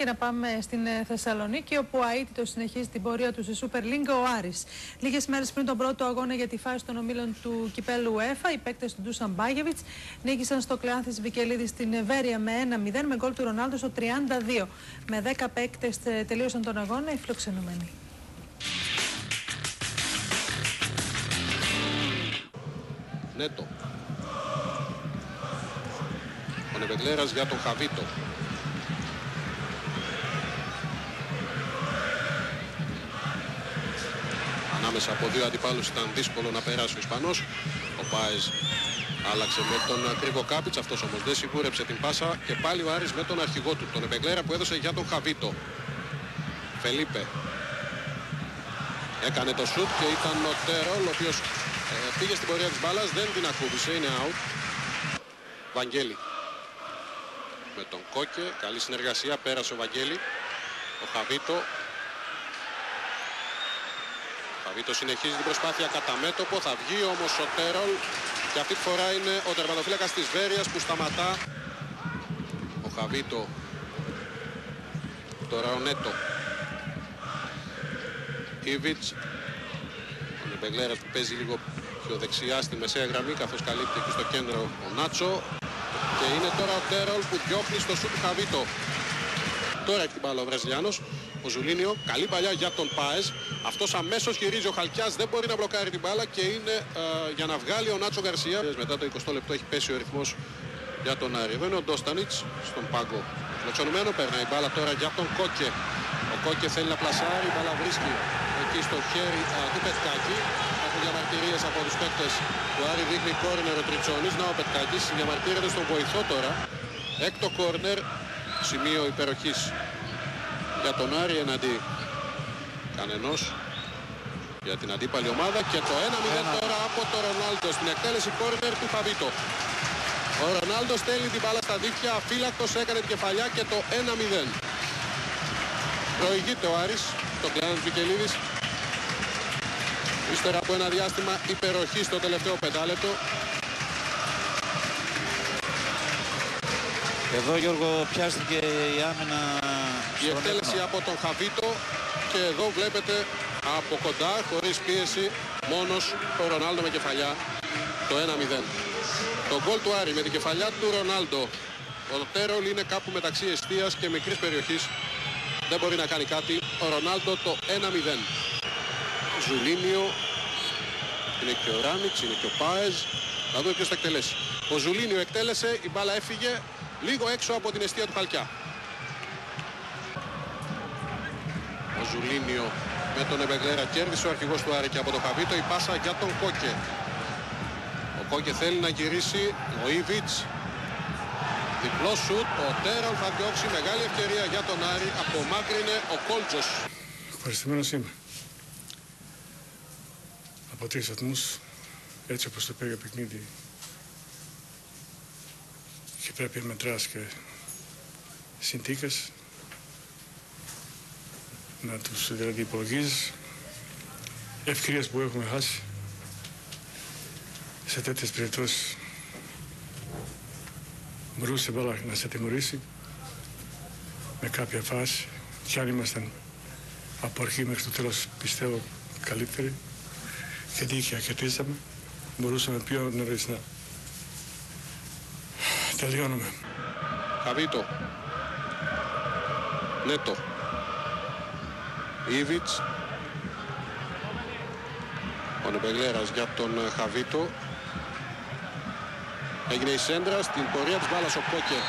Και να πάμε στην Θεσσαλονίκη, όπου ο Αίτητος συνεχίζει την πορεία του στη Super League, ο Άρης. Λίγες μέρες πριν τον πρώτο αγώνα για τη φάση των ομίλων του κυπέλου UEFA, οι παίκτες του Ντούσαν Μπάγεβιτς νίκησαν στο Κλεάνθης Βικελίδη στην Βέρεια με 1-0 με γκολ του Ρονάλντο στο 32. Με 10 παίκτες τελείωσαν τον αγώνα οι φιλοξενούμενοι. Νέτο. Ο Νεπεγλέρας για τον Χαβίτο. Ανάμεσα από δύο αντιπάλους ήταν δύσκολο να περάσει ο Ισπανός. Ο Πάες άλλαξε με τον Κρυβοκάπιτς, αυτός όμως δεν σιγούρεψε την πάσα. Και πάλι ο Άρης με τον αρχηγό του, τον Νεπεγλέρα, που έδωσε για τον Χαβίτο. Φελίπε έκανε το σουτ και ήταν ο Τέρολ, ο οποίος πήγε στην πορεία της μπάλας, δεν την ακούμπησε, είναι out. Βαγγέλη με τον Κόκε, καλή συνεργασία, πέρασε ο Βαγγέλη. Ο Χαβίτο. Ο Χαβίτο συνεχίζει την προσπάθεια κατά μέτωπο, θα βγει όμως ο Τέρολ και αυτή τη φορά είναι ο τερματοφύλακας της Βέρειας που σταματά. Ο Χαβίτο. Τώρα ο Νέτο. Ήβιτς. Ο Νεπεγλέρας που παίζει λίγο πιο δεξιά στη μεσαία γραμμή, καθώς καλύπτει και στο κέντρο ο Νάτσο. Και είναι τώρα ο Τέρολ που διώχνει στο σουτ του Χαβίτο. Τώρα έχει την μπάλα ο Βραζιλιάνος. Ο Ζουλίνιο, καλή παλιά για τον Πάες. Αυτός αμέσως γυρίζει, ο Χαλκιάς δεν μπορεί να μπλοκάρει την μπάλα και είναι για να βγάλει ο Νάτσο Γκαρσία. Μετά το 20 λεπτό έχει πέσει ο ρυθμός για τον Άρη. Εδώ είναι ο Ντόστανιτς στον πάγκο. Φιλοξενουμένο, περνάει η μπάλα τώρα για τον Κόκε. Ο Κόκε θέλει να πλασάρει, η μπάλα βρίσκει εκεί στο χέρι του Πετκάκη. Έχουν διαμαρτυρίες από τους παίκτες του Άρη, δείχνει κόρνερ ο Τριτσόνης. Να ο Πετκάκης διαμαρτύρεται στον βοηθό τώρα. Έκτο κόρνερ, σημείο υπεροχής για τον Άρη εναντί κανενός για την αντίπαλη ομάδα. Και το 1-0 τώρα από το Ρονάλντο στην εκτέλεση κόρνερ του Χαβίτο. Ο Ρονάλντο στέλνει την μπάλα στα δίχτυα, αφύλακτος έκανε την κεφαλιά και το 1-0. Προηγείται ο Άρης, το Κλεάνθης Βικελίδης, ύστερα από ένα διάστημα υπεροχή στο τελευταίο πεντάλεπτο. Εδώ, Γιώργο, πιάστηκε η άμυνα. Η εκτέλεση από τον Χαβίτο και εδώ βλέπετε από κοντά, χωρίς πίεση, μόνος ο Ρονάλντο με κεφαλιά, το 1-0. Το γκολ του Άρη με την κεφαλιά του Ρονάλντο. Ο Τέρολ είναι κάπου μεταξύ εστίας και μικρής περιοχής. Δεν μπορεί να κάνει κάτι. Ο Ρονάλντο το 1-0. Ζουλίνιο. Είναι και ο Ράμιτς, είναι και ο Πάες. Θα δούμε ποιος θα εκτελέσει. Ο Ζουλίνιο εκτέλεσε, η μπάλα έφυγε λίγο έξω από την εστία του Χαλκιά. Ο Ζουλίνιο με τον Νεπεγλέρα κέρδισε ο αρχηγός του Άρη και από τον Χαβίτο η πάσα για τον Κόκε. Ο Κόκε θέλει να γυρίσει, ο Ήβιτς. Διπλό σουτ, ο Τέρολ θα διώξει, μεγάλη ευκαιρία για τον Άρη, απομάκρυνε ο Κόλτζος. Ευχαριστημένος είμαι. Από 3 βαθμούς, έτσι όπως το πήγε παιχνίδι και πρέπει να μετράς και συνθήκες, να τους δηλαδή υπολογίζεις, ευκαιρίες που έχουμε χάσει σε τέτοιες περιπτώσεις. Μπορούσε μπάλα να σε τιμωρήσει με κάποια φάση και αν ήμασταν από αρχή μέχρι το τέλος πιστεύω καλύτεροι και δίκαια κερδίσαμε, μπορούσαμε πιο νωρίς να τελειώνουμε. Χαβίτο. Νέτο. Ήβιτς. Ο Νεπεγλέρας για τον Χαβίτο. Έγινε η σέντρα στην πορεία της μπάλας ο Κόκε.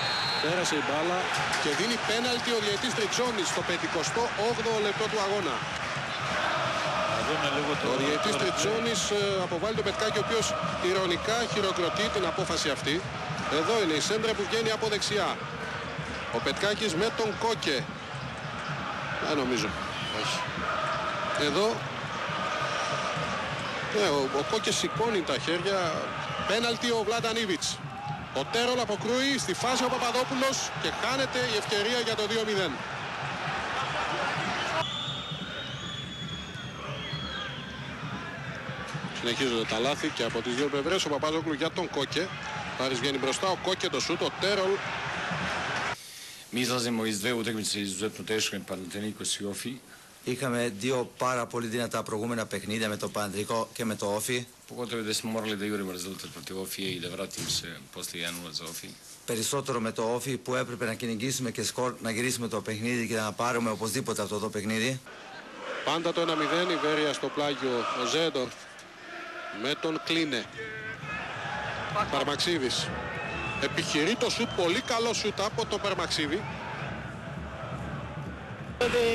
Πέρασε η μπάλα και δίνει πέναλτι ο διαιτής Τριτσόνης στο 58ο λεπτό του αγώνα. Ο διαιτής Τριτσόνης αποβάλλει τον Πετκάκη, ο οποίος ειρωνικά χειροκροτεί την απόφαση αυτή. Εδώ είναι η σέντρα που βγαίνει από δεξιά. Ο Πετκάκης με τον Κόκε. Δεν νομίζω. Όχι. Εδώ ο Κόκε σηκώνει τα χέρια. Πέναλτι ο Βλάταν Ήβιτς. Ο Τέρολ αποκρούει στη φάση ο Παπαδόπουλος και χάνεται η ευκαιρία για το 2-0. Συνεχίζονται τα λάθη και από τις δύο πλευρές. Ο Παπαδόπουλος για τον Κόκε. Πάρης βγαίνει μπροστά, ο Κόκε το σούτ, ο Τέρολ. Mi izlazimo iz dve utakmice izuzetno teške, Panathinaikos i Ofi. Είχαμε δύο πάρα πολύ δυνατά προηγούμενα παιχνίδια με το Παναθηναϊκό και με το Όφι. Pogotovo da smo morali da jurimo rezultat protiv Ofije i da vratimo se posle 1-0 za Ofi. Περισσότερο με το Όφι που έπρεπε να κυνηγήσουμε και σκορ, να γυρίσουμε το παιχνίδι και να πάρουμε οπωσδήποτε αυτό το παιχνίδι. Πάντα το 1-0, η Βέρεια στο πλάγιο, ο Ζέντορφ με τον Κλίνε. Παρμαξίδης επιχειρεί το σουτ, πολύ καλό σουτ από το Παρμαξίδη.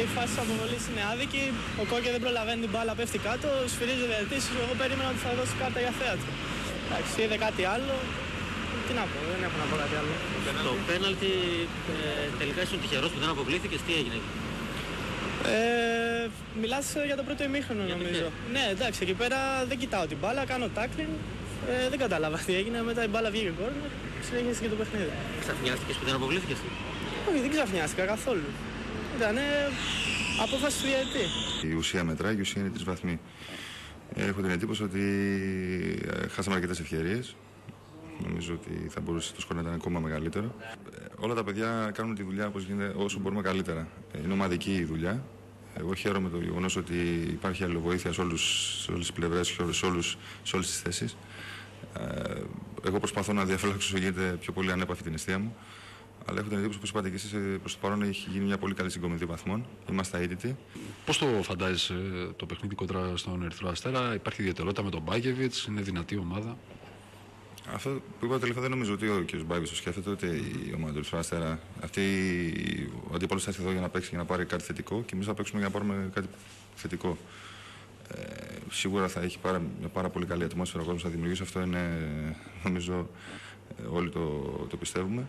Η φάση της αποβολής είναι άδικη, ο Κόκκε δεν προλαβαίνει την μπάλα, πέφτει κάτω, σφυρίζει ο διαιτητής, εγώ περίμενα ότι θα δώσει κάρτα για θέατρο. Εντάξει, είδε κάτι άλλο, τι να πω, δεν έχω να πω κάτι άλλο. Το πέναλτι τελικά ήσουν τυχερός που δεν αποβλήθηκες, τι έγινε εκεί? Μιλάς για το πρώτο ημίχρονο νομίζω. Ναι, εντάξει, εκεί πέρα δεν κοιτάω την μπάλα, κάνω τάκλιν, δεν κατάλαβα τι έγινε, μετά η μπάλα βγήκε κόρνερ, συνέχισε και το παιχνίδι. Ξαφνιάστηκες που δεν αποβλήθηκες? Όχι, δεν ξαφνιάστηκα καθόλου. Ήτανε απόφαση του διαιτητή. Η ουσία μετράει και η ουσία είναι της βαθμοί. Έχω την εντύπωση ότι χάσαμε αρκετές ευκαιρίες. Νομίζω ότι θα μπορούσε το σκορ να ήταν ακόμα μεγαλύτερο. Όλα τα παιδιά κάνουν τη δουλειά όσο μπορούμε καλύτερα. Είναι ομαδική η δουλειά. Εγώ χαίρομαι το γεγονός ότι υπάρχει αλληλοβοήθεια σε όλες τις πλευρές και σε όλες τις θέσεις. Εγώ προσπαθώ να διαφυλάξω όσο γίνεται πιο πολύ ανέπαφη την αιστεία μου. Αλλά έχω την εντύπωση, όπως είπατε και εσείς, προς το παρόν έχει γίνει μια πολύ καλή συγκομιδή βαθμών. Είμαστε αίτητοι. Πώς το φαντάζεσαι το παιχνίδι κόντρα στον Ερυθρό Αστέρα? Υπάρχει ιδιαιτερότητα με τον Μπάγεβιτς, είναι δυνατή ομάδα? Αυτό που είπα τελευταία δεν νομίζω ότι ο κ. Μπάγεβιτς το σκέφτεται, ούτε η ομάδα του Ερυθρού Αστέρα. Ο αντίπαλος θα έρθει εδώ για να παίξει και να πάρει κάτι θετικό και εμείς θα παίξουμε για να πάρουμε κάτι θετικό. Σίγουρα θα έχει μια πάρα πολύ καλή ατμόσφαιρα ο κόσμος θα δημιουργήσει. Αυτό είναι, νομίζω, όλοι το πιστεύουμε.